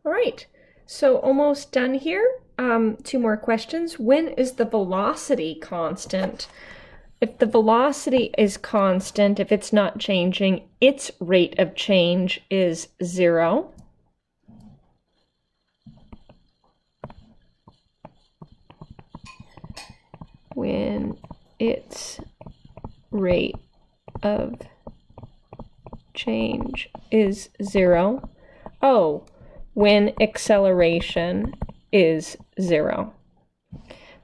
All right, so almost done here. Two more questions. When is the velocity constant? If the velocity is constant, if it's not changing, its rate of change is 0. When its rate of change is 0. Oh, when acceleration is 0.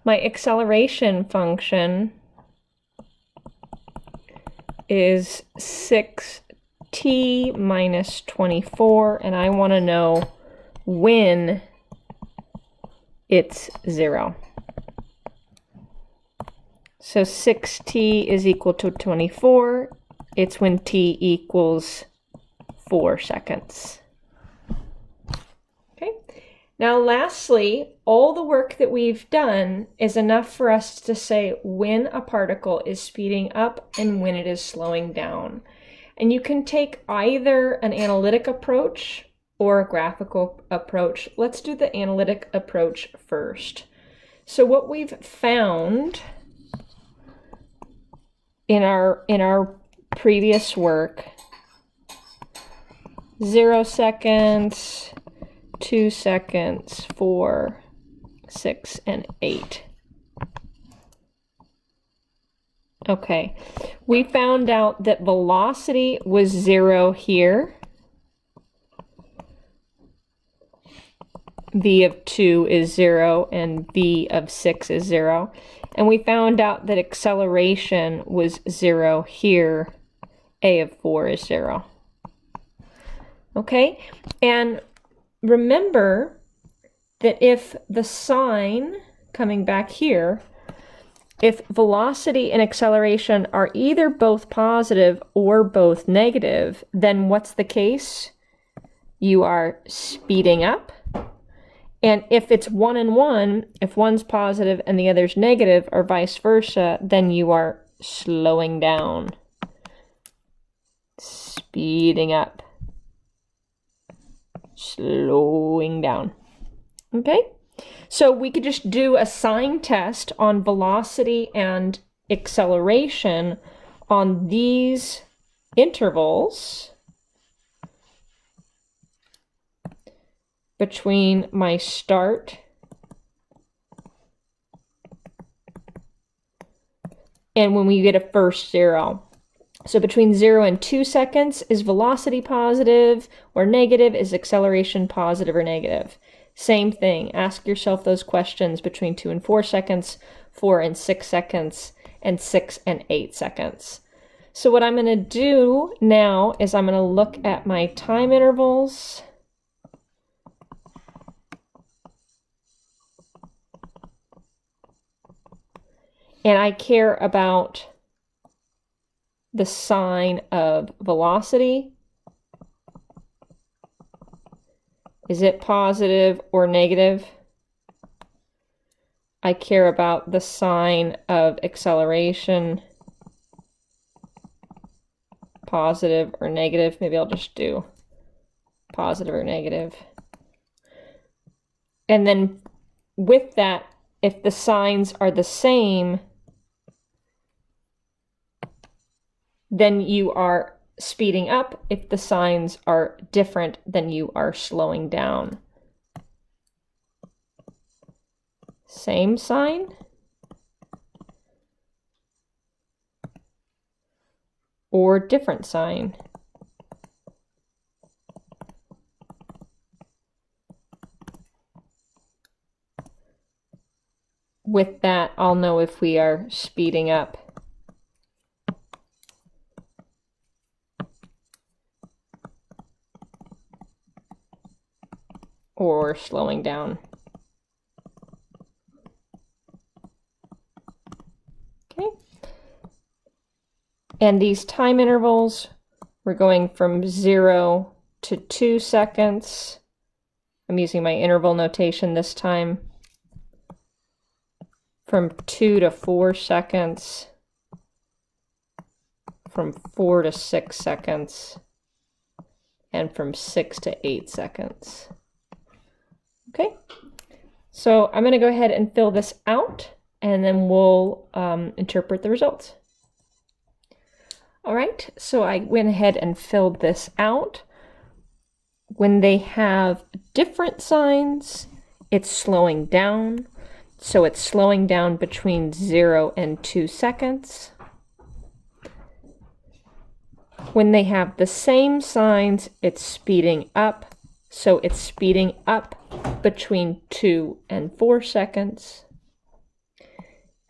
My acceleration function is 6t minus 24, and I want to know when it's 0. So 6t is equal to 24. It's when t equals 4 seconds. Okay. Now lastly, all the work that we've done is enough for us to say when a particle is speeding up and when it is slowing down. And you can take either an analytic approach or a graphical approach. Let's do the analytic approach first. So what we've found in our previous work, 0 seconds, 2 seconds, 4, 6, and 8. Okay, we found out that velocity was 0 here. V of 2 is 0 and V of 6 is 0. And we found out that acceleration was 0 here. A of 4 is 0. Okay, and remember that if the sign, coming back here, if velocity and acceleration are either both positive or both negative, then what's the case? You are speeding up. And if it's 1 and 1, if one's positive and the other's negative, or vice versa, then you are slowing down. Speeding up. Slowing down. Okay? So we could just do a sign test on velocity and acceleration on these intervals between my start and when we get a first 0. So between 0 and 2 seconds, is velocity positive or negative? Is acceleration positive or negative? Same thing. Ask yourself those questions between 2 and 4 seconds, 4 and 6 seconds, and 6 and 8 seconds. So what I'm going to do now is I'm going to look at my time intervals. And I care about the sign of velocity. Is it positive or negative? I care about the sign of acceleration. Positive or negative. Maybe I'll just do positive or negative. And then with that, if the signs are the same, then you are speeding up. If the signs are different, then you are slowing down. Same sign or different sign. With that, I'll know if we are speeding up or slowing down. Okay. And these time intervals, we're going from 0 to 2 seconds. I'm using my interval notation this time. From 2 to 4 seconds. From 4 to 6 seconds. And from 6 to 8 seconds. Okay, so I'm going to go ahead and fill this out, and then we'll interpret the results. All right, so I went ahead and filled this out. When they have different signs, it's slowing down. So it's slowing down between 0 and 2 seconds. When they have the same signs, it's speeding up. So it's speeding up between 2 and 4 seconds.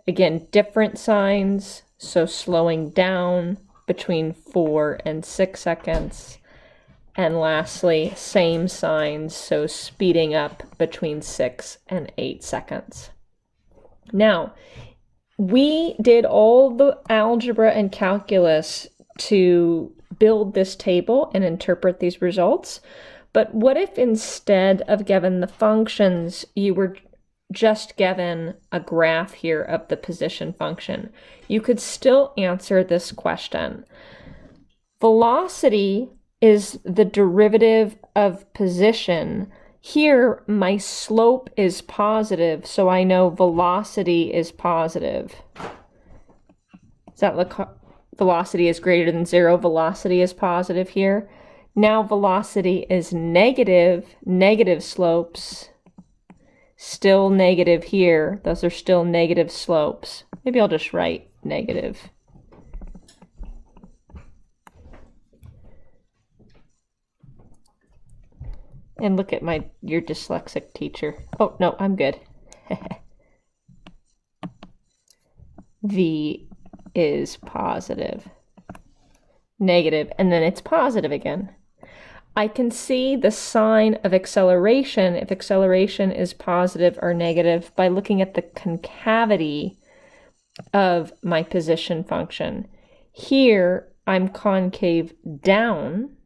Again, different signs, so slowing down between 4 and 6 seconds. And lastly, same signs, so speeding up between 6 and 8 seconds. Now, we did all the algebra and calculus to build this table and interpret these results. But what if instead of given the functions, you were just given a graph here of the position function? You could still answer this question. Velocity is the derivative of position. Here, my slope is positive, so I know velocity is positive. Does that look? Velocity is greater than 0, velocity is positive here. Now velocity is negative, negative slopes, still negative here. Those are still negative slopes. Maybe I'll just write negative. And look at your dyslexic teacher. Oh, no, I'm good. V is positive, negative, and then it's positive again. I can see the sign of acceleration, if acceleration is positive or negative, by looking at the concavity of my position function. Here, I'm concave down.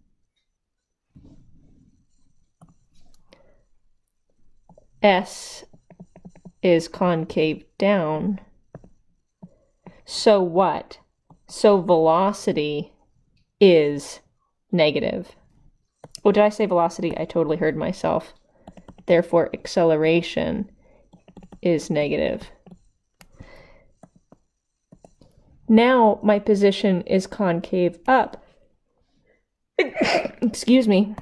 S is concave down. So what? So velocity is negative. Oh, did I say velocity? I totally heard myself. Therefore, acceleration is negative. Now my position is concave up. Excuse me.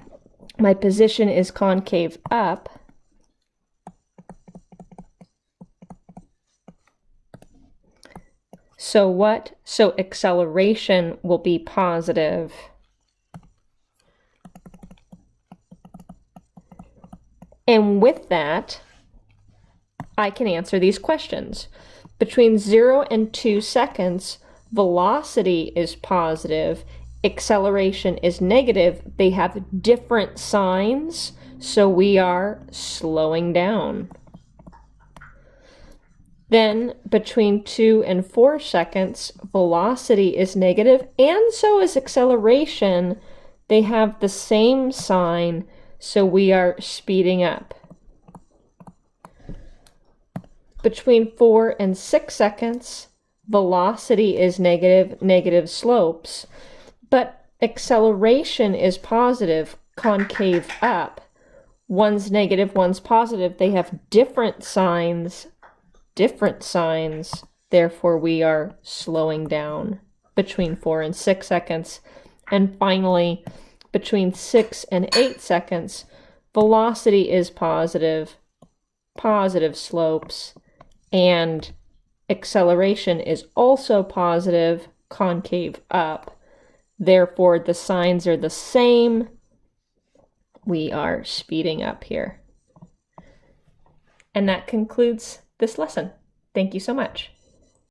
My position is concave up. So what? So acceleration will be positive. And with that, I can answer these questions. Between 0 and 2 seconds, velocity is positive, acceleration is negative. They have different signs, so we are slowing down. Then between 2 and 4 seconds, velocity is negative, and so is acceleration. They have the same sign, so we are speeding up. Between 4 and 6 seconds, velocity is negative, negative slopes, but acceleration is positive, concave up. One's negative, one's positive. They have different signs, therefore we are slowing down between 4 and 6 seconds. And finally, between 6 and 8 seconds, velocity is positive, positive slopes, and acceleration is also positive, concave up. Therefore, the signs are the same. We are speeding up here. And that concludes this lesson. Thank you so much.